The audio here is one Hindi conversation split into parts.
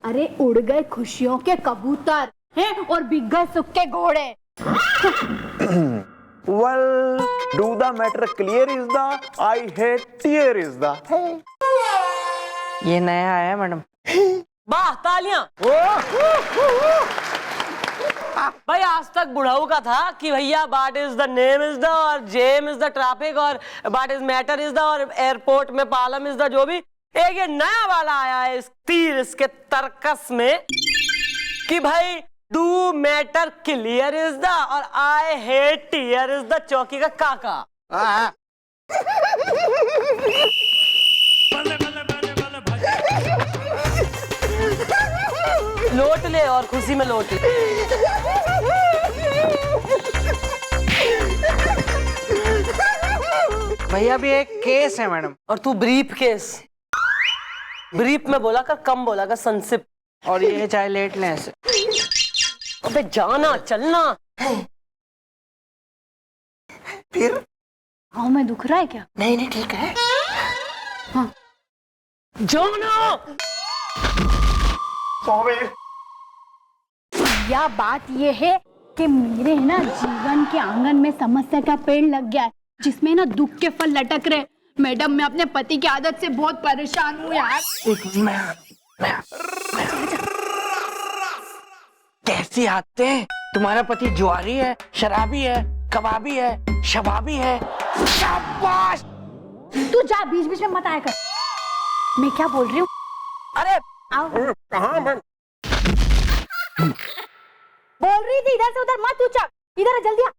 अरे उड़ गए खुशियों के कबूतर हैं और बिक गए सुख के घोड़े। Well, do the matter clear is the I hate tear is the। ये नया आया है मैडम। वाह तालियां। भाई आज तक बुढ़ाऊ का था कि भैया what is the name is the और जेम इज द ट्रैफिक और what is matter is the और एयरपोर्ट में पालम इज द, जो भी एक ये नया वाला आया है इस तीर इसके तर्कस में कि भाई do matter clear is the और I hate tear is the चौकी का काका। लौट ले और खुशी में लौट ले। भैया भी एक केस है मैडम। और तू ब्रीफ केस, ब्रीफ में बोला कर, कम बोला कर, संक्षिप्त। और ये चाहे लेट लें ऐसे। अबे जाना चलना। फिर हाँ मैं दुख रहा है क्या? नहीं नहीं ठीक है। हाँ जाना। या बात ये है कि मेरे है ना जीवन के आंगन में समस्या का पेड़ लग गया है जिसमें ना दुख के फल लटक रहे। मैडम मैं अपने पति की आदत से बहुत परेशान हूँ यार। कैसी आदतें हैं? तुम्हारा पति जुआरी है, शराबी है, कबाबी है, शबाबी है। शाबाश। तू जा बीच बीच में मत आया कर। मैं क्या बोल रही हूँ? अरे आओ। कहाँ मैं बोल रही थी इधर से उधर मत उछल, इधर आ जल्दी आ।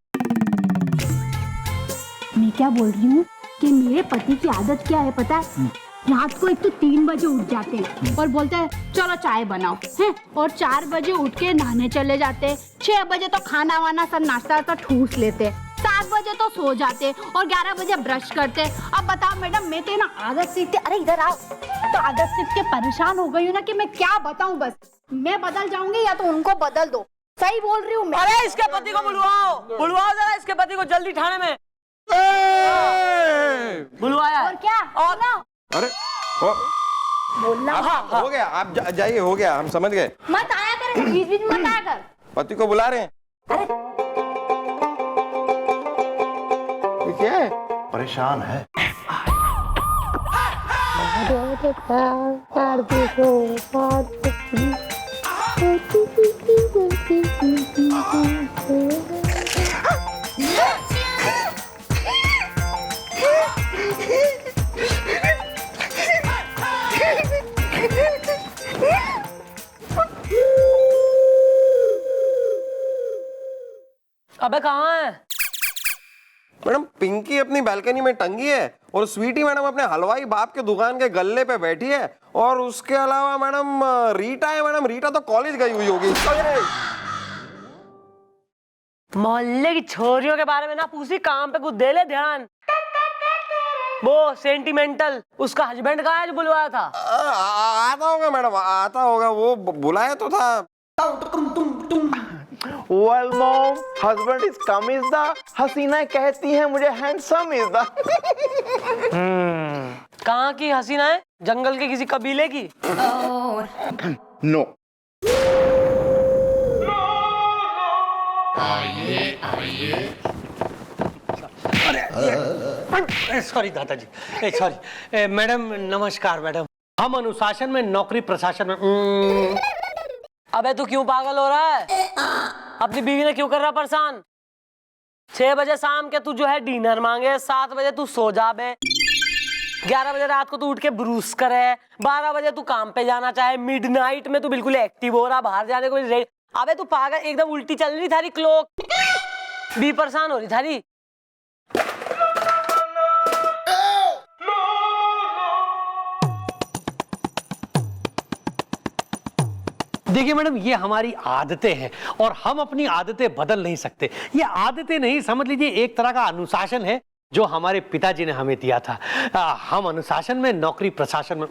मैं क्या बोल रही हूँ कि मेरे पति की आदत क्या है पता है? रात को एक तो 3 बजे उठ जाते हैं और बोलते हैं चलो चाय बनाओ हैं, और 4 बजे उठ के नहाने चले जाते हैं। 6 बजे तो खाना वाना सब नाश्ता तो ठूस लेते, 7 बजे तो सो जाते और 11 बजे ब्रश करते। अब बताओ मैडम मैं तो ना आदत सीखते, अरे इधर आओ, तो आदत सीख के परेशान हो गई हूँ ना कि मैं क्या बताऊँ। बस मैं बदल जाऊंगी या तो उनको बदल दो। सही बोल रही हूँ मैं। अरे इसके पति को बुलवाओ, बुलवाओ जरा इसके पति को जल्दी थाने में। बुलवाया और क्या? और ना अरे बोलना हो गया, आप जाइए, हो गया, हम समझ गए। मत आया कर, बीच बीच में मत आया कर। पति को बुला रहे हैं। ये क्या है? परेशान है। अबे कहाँ है? मैडम पिंकी अपनी बालकनी में टंगी है और स्वीटी मैडम अपने हलवाई बाप के दुकान के गल्ले पे बैठी है, और उसके अलावा मैडम रीटा है। मैडम रीटा तो कॉलेज गई हुई होगी। मोहल्ले की छोरियों के बारे में ना पूछी, काम पे कुछ दे ले ध्यान। वो सेंटिमेंटल उसका हस्बैंड कहाँ है जो बुलवाया था? आता होगा मैडम, आता होगा, वो बुलाया तो था। Well mom, husband is come is the, हसीना कहती है मुझे handsome is the। कहाँ की हसीना है? जंगल के किसी कबीले की? No। सॉरी दादाजी, सॉरी मैडम, नमस्कार मैडम। हम अनुशासन में, नौकरी प्रशासन में। अबे तू क्यों पागल हो रहा है? अपनी बीवी ने क्यों कर रहा परेशान? 6 बजे शाम के तू जो है डिनर मांगे, 7 बजे तू सो जाबे, 11 बजे रात को तू उठ के ब्रूस करे, 12 बजे तू काम पे जाना चाहे, मिडनाइट में तू बिल्कुल एक्टिव हो रहा, बाहर जाने को रेडी। अबे तू पागल, एकदम उल्टी चल रही थारी क्लॉक, भी परेशान हो रही थारी। देखिए मैडम, ये हमारी आदतें हैं और हम अपनी आदतें बदल नहीं सकते। ये आदतें नहीं, समझ लीजिए एक तरह का अनुशासन है जो हमारे पिताजी ने हमें दिया था। हम अनुशासन में, नौकरी प्रशासन में।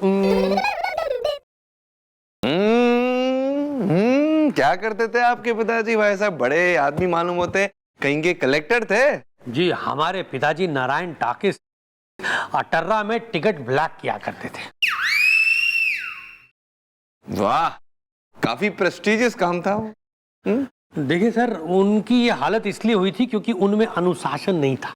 क्या करते थे आपके पिताजी? भाई साहब बड़े आदमी मालूम होते, कहीं के कलेक्टर थे। जी, हमारे पिताजी नारायण टाकिस अटर्रा में टिकट ब्लैक किया करते थे। वाह, काफी प्रेस्टिजियस काम था वो। देखिए सर, उनकी ये हालत इसलिए हुई थी क्योंकि उनमें अनुशासन नहीं था।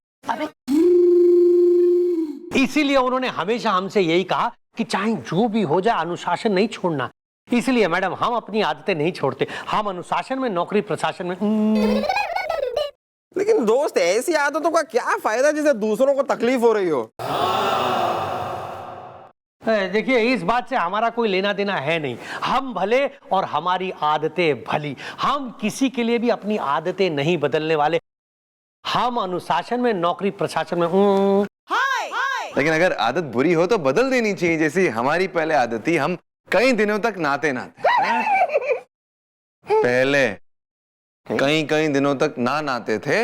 इसीलिए उन्होंने हमेशा हमसे यही कहा कि चाहे जो भी हो जाए अनुशासन नहीं छोड़ना। इसलिए मैडम हम अपनी आदतें नहीं छोड़ते, हम अनुशासन में, नौकरी प्रशासन में। लेकिन दोस्त, ऐसी आदतों का क्या फायदा जिससे दूसरों को तकलीफ हो रही हो? देखिए, इस बात से हमारा कोई लेना देना है नहीं। हम भले और हमारी आदतें भली। हम किसी के लिए भी अपनी आदतें नहीं बदलने वाले। हम अनुशासन में, नौकरी प्रशासन में। लेकिन अगर आदत बुरी हो तो बदल देनी चाहिए। जैसी हमारी पहले आदत थी, हम कई दिनों तक नहाते पहले कई दिनों तक नहाते थे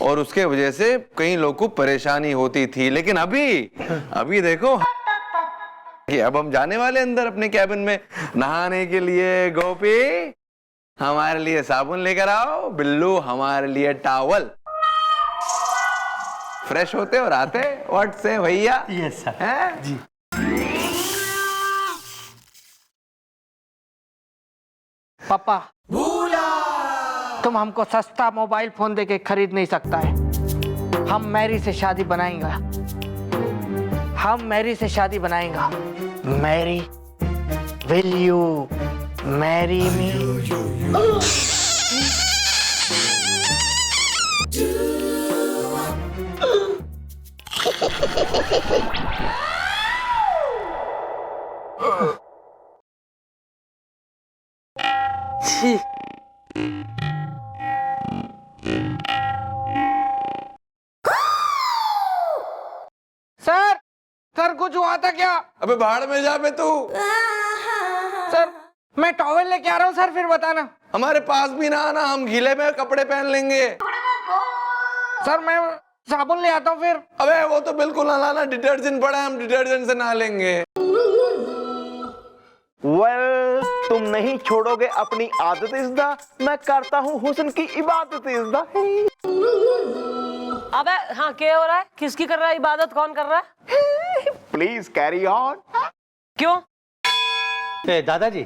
और उसके वजह से कई लोगों को परेशानी होती थी। लेकिन अभी देखो कि अब हम जाने वाले अंदर अपने कैबिन में नहाने के लिए। गोपी, हमारे लिए साबुन लेकर आओ। बिल्लू, हमारे लिए टॉवल। फ्रेश होते और आते। व्हाट से भैया? Yes sir. हैं? जी। पापा, तुम हमको सस्ता मोबाइल फोन देके खरीद नहीं सकता है। हम मैरी से शादी बनाएंगे। हम मैरी से शादी बनाएंगे। Mary, will you marry me? Sir कुछ हुआ था क्या? अबे भाड़ में जा बे तू। सर मैं टॉवेल लेके आ रहा हूँ सर, फिर बताना। हमारे पास भी ना आना, हम गीले में कपड़े पहन लेंगे। सर मैं साबुन ले आता हूँ फिर। अबे वो तो बिल्कुल ना लाना, डिटर्जेंट पड़ा है, हम डिटर्जेंट से नहा लेंगे। तुम नहीं छोड़ोगे अपनी आदत इज़्दा, मैं करता हूँ हुस्न की इबादत इज़्दा। अबे हाँ, क्या हो रहा है? किसकी कर रहा है इबादत? कौन कर रहा है? Please carry on. क्यों? दादाजी,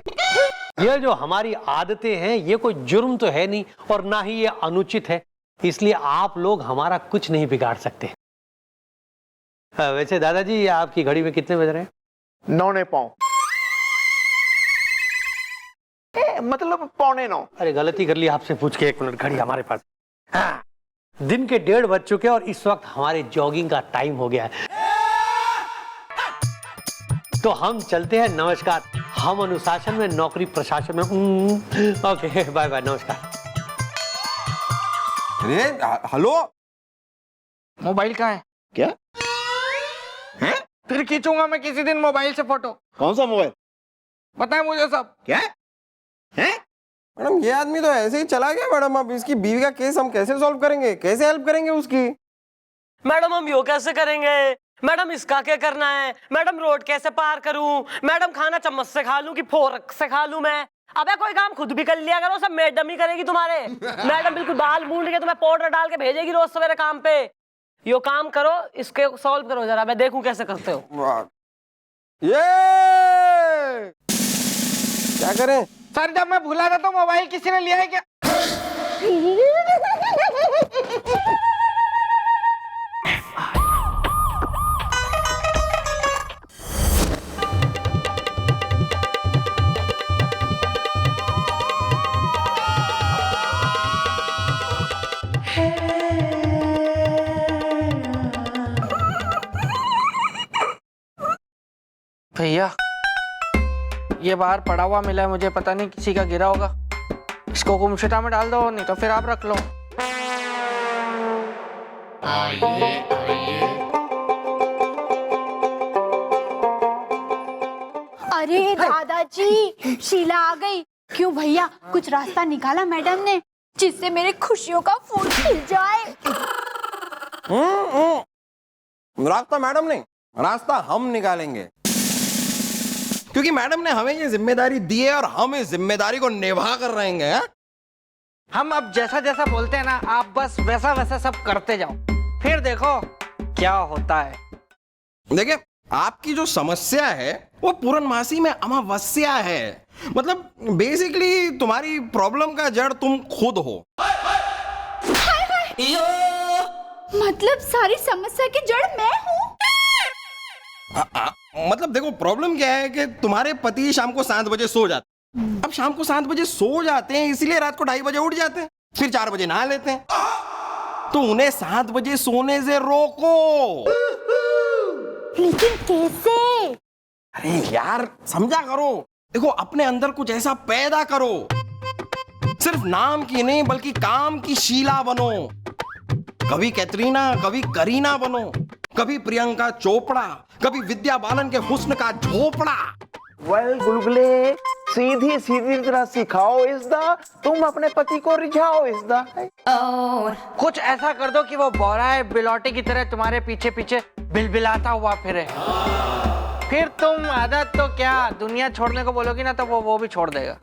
ये जो हमारी आदतें हैं ये कोई जुर्म तो है नहीं और ना ही ये अनुचित है, इसलिए आप लोग हमारा कुछ नहीं बिगाड़ सकते। वैसे दादाजी, आपकी घड़ी में कितने बज रहे हैं? 9:09। मतलब 8:45। अरे गलती कर ली आपसे पूछ के। 1 मिनट, घड़ी हमारे पास। हाँ, दिन के 1:30 बज चुके हैं और इस वक्त हमारे जॉगिंग का टाइम हो गया है। तो हम चलते हैं। नमस्कार। हम अनुशासन में, नौकरी प्रशासन में। ओके, बाय बाय, नमस्कार। अरे हेलो, मोबाइल कहाँ है? क्या? फिर खींचूंगा मैं किसी दिन मोबाइल से फोटो। कौन सा मोबाइल? पता है मुझे सब। क्या है? मैडम ये आदमी तो ऐसे ही चला गया। मैडम अब इसकी बीवी का केस हम कैसे सॉल्व करेंगे? कैसे हेल्प करेंगे उसकी? मैडम हम यो कैसे करेंगे? मैडम इसका क्या करना है? मैडम रोड कैसे पार करूं? मैडम खाना चम्मच से खा लूं कि फोर्क से खा लूं मैं? अबे कोई काम खुद भी कर लिया करो, सब मैडम ही करेगी तुम्हारे। मैडम बिल्कुल बाल मूंड के तुम्हें पाउडर डाल के भेजेगी रोज सवेरे काम पे। यो काम करो, इसके सॉल्व करो जरा, मैं देखूं कैसे करते हो। ये क्या करें? सर जब मैं भूला था तो मोबाइल किसी ने लिया है क्या? भैया ये बाहर पड़ा हुआ मिला है मुझे, पता नहीं किसी का गिरा होगा। इसको गुमशुदा में डाल दो, नहीं तो फिर आप रख लो। अरे दादाजी, शीला आ गई। क्यों भैया, कुछ रास्ता निकाला मैडम ने जिससे मेरे खुशियों का फूल खिल जाए? रास्ता मैडम नहीं, रास्ता हम निकालेंगे, क्योंकि मैडम ने हमें ये जिम्मेदारी दी है और हम इस जिम्मेदारी को निभा कर रहेंगे। हम अब जैसा जैसा बोलते हैं ना, आप बस वैसा वैसा सब करते जाओ, फिर देखो क्या होता है। देखिए, आपकी जो समस्या है वो पूर्णमासी में अमावस्या है। मतलब बेसिकली तुम्हारी प्रॉब्लम का जड़ तुम खुद हो। मतलब सारी समस्या की जड़ मैं हूँ। मतलब देखो प्रॉब्लम क्या है कि तुम्हारे पति शाम को 7 बजे सो जाते हैं। अब शाम को 7 बजे सो जाते हैं इसलिए रात को 2:30 बजे उठ जाते हैं, फिर 4 बजे नहा लेते हैं। तो उन्हें 7 बजे सोने से रोको। लेकिन कैसे? अरे यार समझा करो। देखो अपने अंदर कुछ ऐसा पैदा करो, सिर्फ नाम की नहीं बल्कि काम की शीला बनो। कभी कैटरीना, कभी करीना बनो, कभी प्रियंका चोपड़ा, कभी विद्या बालन के हुस्न का झोपड़ा। वेल गुलगुले, सीधी सीधी तरह सिखाओ इसदा, तुम अपने पति को रिझाओ इसदा। कुछ ऐसा कर दो कि वो बौराए बिलौटी की तरह तुम्हारे पीछे पीछे बिलबिलाता हुआ फिरे। फिर तुम आदत तो क्या दुनिया छोड़ने को बोलोगी ना तो वो भी छोड़ देगा।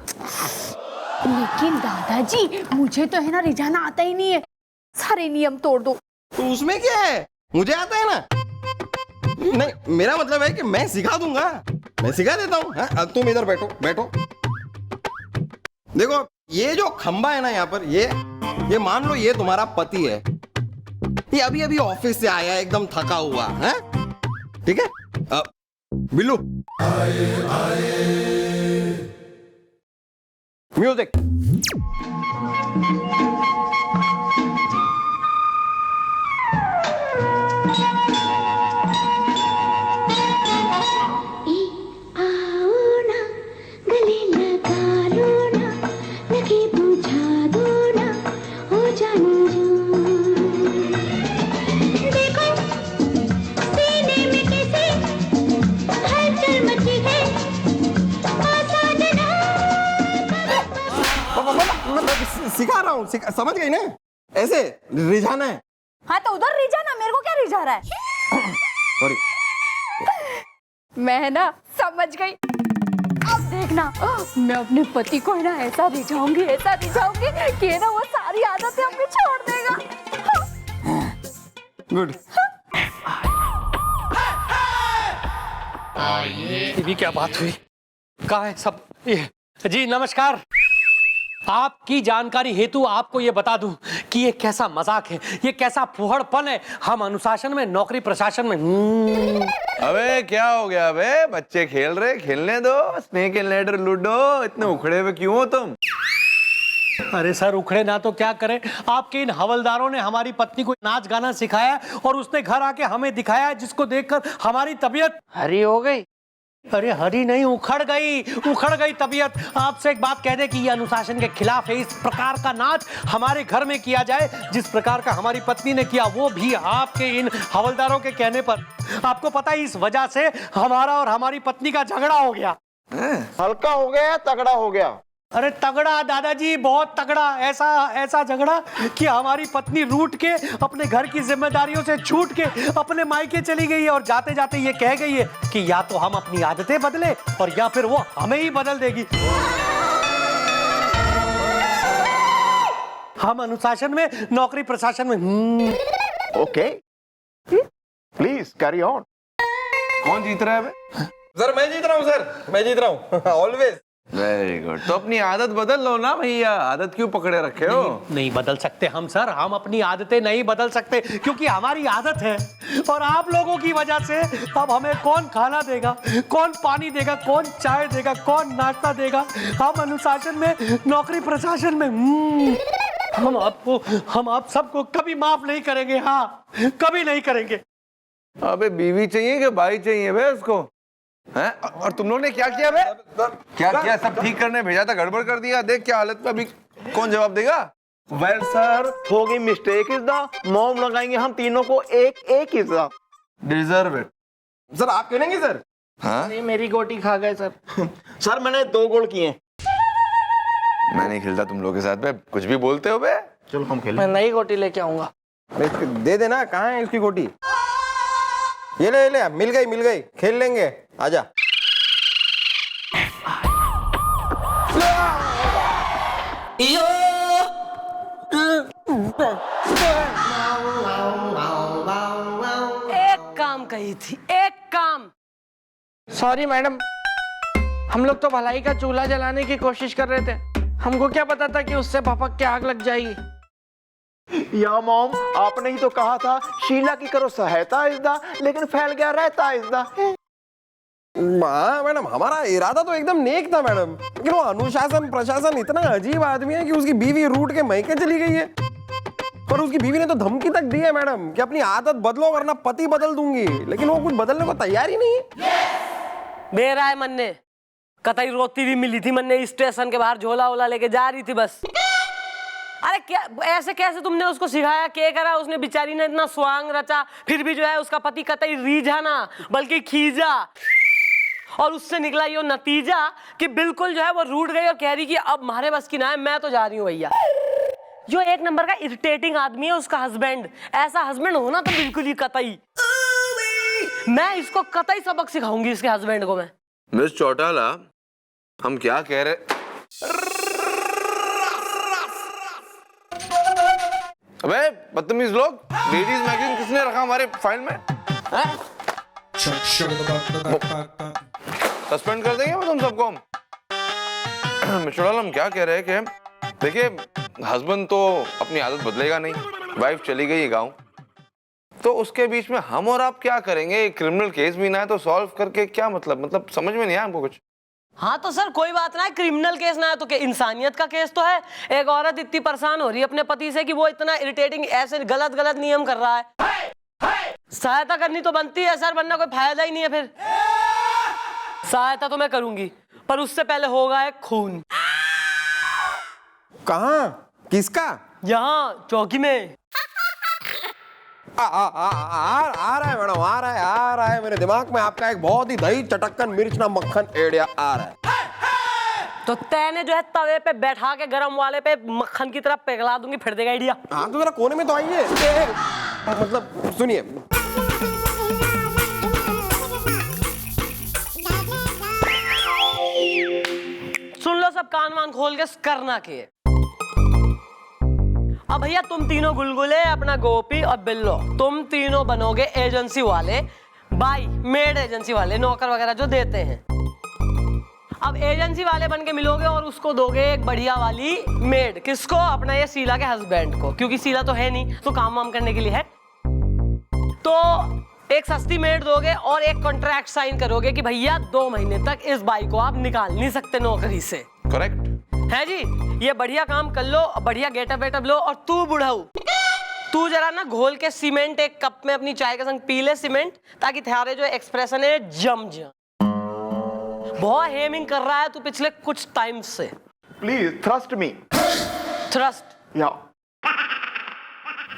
लेकिन दादाजी मुझे तो है ना रिझाना आता ही नहीं है, सारे नियम तोड़ दो। तो उसमें क्या है, मुझे आता है ना। नहीं मेरा मतलब है कि मैं सिखा दूंगा, मैं सिखा देता हूँ। अब तुम इधर बैठो बैठो। देखो ये जो खंबा है ना यहाँ पर, ये मान लो ये तुम्हारा पति है। ये अभी अभी ऑफिस से आया एकदम थका हुआ है, ठीक है। बिल्लू म्यूजिक। सिखा रहा हूँ, समझ गई ना, ऐसे रिझाना है। हाँ तो उधर रिझाना, मेरे को क्या रिझा रहा है? सॉरी। मैं ना समझ गई। अब देखना मैं अपने पति को है ना ऐसा रिझाऊंगी कि ना वो सारी आदतें अपनी छोड़ देगा। गुड। ये भी क्या बात हुई? कहाँ है सब? ये जी नमस्कार। आपकी जानकारी हेतु आपको ये बता दूं कि ये कैसा मजाक है, ये कैसा फुहड़पन है। हम अनुशासन में, नौकरी प्रशासन में। अबे क्या हो गया? अबे बच्चे खेल रहे, खेलने दो। Snake and ladder, ludo. इतने उखड़े हुए क्यों हो तुम? अरे सर उखड़े ना तो क्या करें, आपके इन हवलदारों ने हमारी पत्नी को नाच गाना सिखाया और उसने घर आके हमें दिखाया, जिसको देखकर हमारी तबीयत हरी हो गई। अरे हरी नहीं, उखड़ गई तबीयत। आपसे एक बात कह दे कि ये अनुशासन के खिलाफ है। इस प्रकार का नाच हमारे घर में किया जाए जिस प्रकार का हमारी पत्नी ने किया, वो भी आपके इन हवलदारों के कहने पर। आपको पता है इस वजह से हमारा और हमारी पत्नी का झगड़ा हो गया। हल्का हो गया, तगड़ा हो गया। अरे तगड़ा दादाजी, बहुत तगड़ा। ऐसा झगड़ा कि हमारी पत्नी रूठ के अपने घर की जिम्मेदारियों से छूट के अपने मायके चली गई है और जाते जाते ये कह गई है कि या तो हम अपनी आदतें बदले और या फिर वो हमें ही बदल देगी। हम अनुशासन में, नौकरी प्रशासन में। Okay please carry on. कौन जीत रहा है बे? सर मैं जीत रहा हूँ, सर मैं जीत रहा हूँ ऑलवेज। Very good. तो अपनी आदत बदल लो ना भैया, आदत क्यों पकड़े रखे हो? नहीं बदल सकते हम सर, हम अपनी आदतें नहीं बदल सकते क्योंकि हमारी आदत है। और आप लोगों की वजह से अब हमें कौन खाना देगा, कौन पानी देगा, कौन चाय देगा, कौन नाश्ता देगा। हम अनुशासन में, नौकरी प्रशासन में। हम आप सबको कभी माफ नहीं करेंगे। हाँ कभी नहीं करेंगे। अबे बीवी चाहिए कि भाई चाहिए बे उसको? हैं? और तुम लोग ने क्या किया बे? क्या किया? सब ठीक करने भेजा था, गड़बड़ कर दिया। देख क्या हालत में। अभी कौन जवाब देगा? वेल सर, हो गई मिस्टेक इज द मॉम लगाएंगे हम तीनों को एक is the deserve it. Sir आप कहेंगे सर? हाँ नहीं मेरी गोटी खा गए सर। सर मैंने 2 गोल किए। मैं नहीं खेलता तुम लोग के साथ बे, कुछ भी बोलते हो बे। चलो हम खेलें। मैं नई गोटी लेके आऊंगा। दे देना, कहाँ है इसकी गोटी? ये ले, मिल गई, खेल लेंगे, आजा। एक काम कही थी, एक काम। सॉरी मैडम, हम लोग तो भलाई का चूल्हा जलाने की कोशिश कर रहे थे, हमको क्या पता था कि उससे भपक के आग लग जाएगी। या मॉम, आपने ही तो कहा था शीला की करो सहायता इज्दा, लेकिन फैल गया रहता इज्दा। हाँ मैडम, हमारा इरादा तो एकदम नेक था मैडम, लेकिन वो अनुशासन प्रशासन इतना अजीब आदमी है कि उसकी बीवी रूठ के मैके चली गई है। पर उसकी बीवी ने तो धमकी तक दी है मैडम कि अपनी आदत बदलो वरना पति बदल दूंगी, लेकिन वो कुछ बदलने को तैयार ही नहीं है। मेरा है मन्ने, कतई रोती भी मिली थी मन्ने, स्टेशन के बाहर झोला वोला लेके जा रही थी बस। अरे क्या ऐसे कैसे तुमने उसको सिखाया, क्या करा उसने, बेचारी ने इतना स्वांग रचा, फिर भी जो है उसका पति कतई रीझा ना बल्कि खींचा, और उससे निकला ये नतीजा कि बिल्कुल जो है वो रूठ गई और कह रही कि अब हमारे बस की ना है, मैं तो जा रही हूँ भैया। जो एक नंबर का इरिटेटिंग आदमी है उसका हस्बैंड, ऐसा हस्बैंड होना तो बिल्कुल ही कतई, मैं इसको कतई सबक सिखाऊंगी इसके हस्बैंड को मैं। मिस चौटाला, हम क्या कह रहे? अबे बदतमीज लोग, लेडीज मैगजीन किसने रखा हमारे फाइल में? सस्पेंड कर देंगे तुम सबको। मिस चौटाला, हम क्या कह रहे हैं कि देखिए, हस्बैंड तो अपनी आदत बदलेगा नहीं, वाइफ चली गई गाँव, तो उसके बीच में हम और आप क्या करेंगे? क्रिमिनल केस भी ना है तो सॉल्व करके क्या मतलब समझ में नहीं आया हमको कुछ। हाँ तो सर कोई बात ना है, क्रिमिनल केस ना है तो क्या इंसानियत का केस तो है। एक औरत इतनी परेशान हो रही है अपने पति से कि वो इतना इरिटेटिंग ऐसे गलत नियम कर रहा है, सहायता करनी तो बनती है सर, वरना कोई फायदा ही नहीं है। फिर सहायता तो मैं करूंगी, पर उससे पहले होगा एक खून। कहाँ? किसका? यहाँ चौकी में। आ रहा है मैडम, आ रहा है मेरे दिमाग में आपका एक बहुत ही दही चटक्कन मिर्च ना मक्खन आइडिया आ रहा है। तो तैने जो है तवे पे बैठा के गरम वाले पे मक्खन की तरह पिघला दूंगी, फिर देगा आइडिया। हाँ तो जरा कोने में तो आइए, मतलब सुनिए। सुन लो सब, कान वान खोल के करना के। अब भैया तुम तीनों गुलगुले, अपना गोपी और बिल्लो, तुम तीनों बनोगे एजेंसी वाले, बाई मेड एजेंसी वाले, नौकर वगैरह जो देते हैं। अब एजेंसी वाले बन के मिलोगे और उसको दोगे एक बढ़िया वाली मेड। किसको? अपना ये शीला के हस्बैंड को, क्योंकि शीला तो है नहीं तो काम वाम करने के लिए है। तो एक सस्ती मेड दोगे और एक कॉन्ट्रैक्ट साइन करोगे कि भैया 2 महीने तक इस बाई को आप निकाल नहीं सकते नौकरी से। करेक्ट है जी, ये बढ़िया काम कर लो, बढ़िया गेटअप वेटअप लो। और तू बुढ़ाऊ, तू जरा ना घोल के सीमेंट एक कप में अपनी चाय के संग पी ले सीमेंट, ताकि तुम्हारे जो एक्सप्रेशन है जम जा। बहुत हेमिंग कर रहा है तू पिछले कुछ टाइम से। Please thrust me. थ्रस्ट? या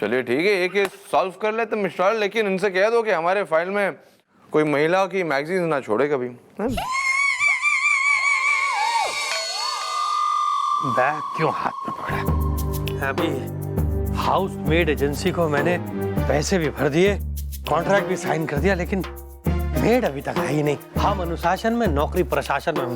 चलिए ठीक है, एक सॉल्व कर लेते मिस्टर, लेकिन इनसे कह दो कि हमारे फाइल में कोई महिला की मैगजीन ना छोड़े कभी। बैग क्यों हाथ में पकड़ा? अभी हाउस मेड एजेंसी को मैंने पैसे भी भर दिए, कॉन्ट्रैक्ट भी साइन कर दिया, लेकिन मेड अभी तक आई नहीं। हम अनुशासन में, नौकरी प्रशासन में।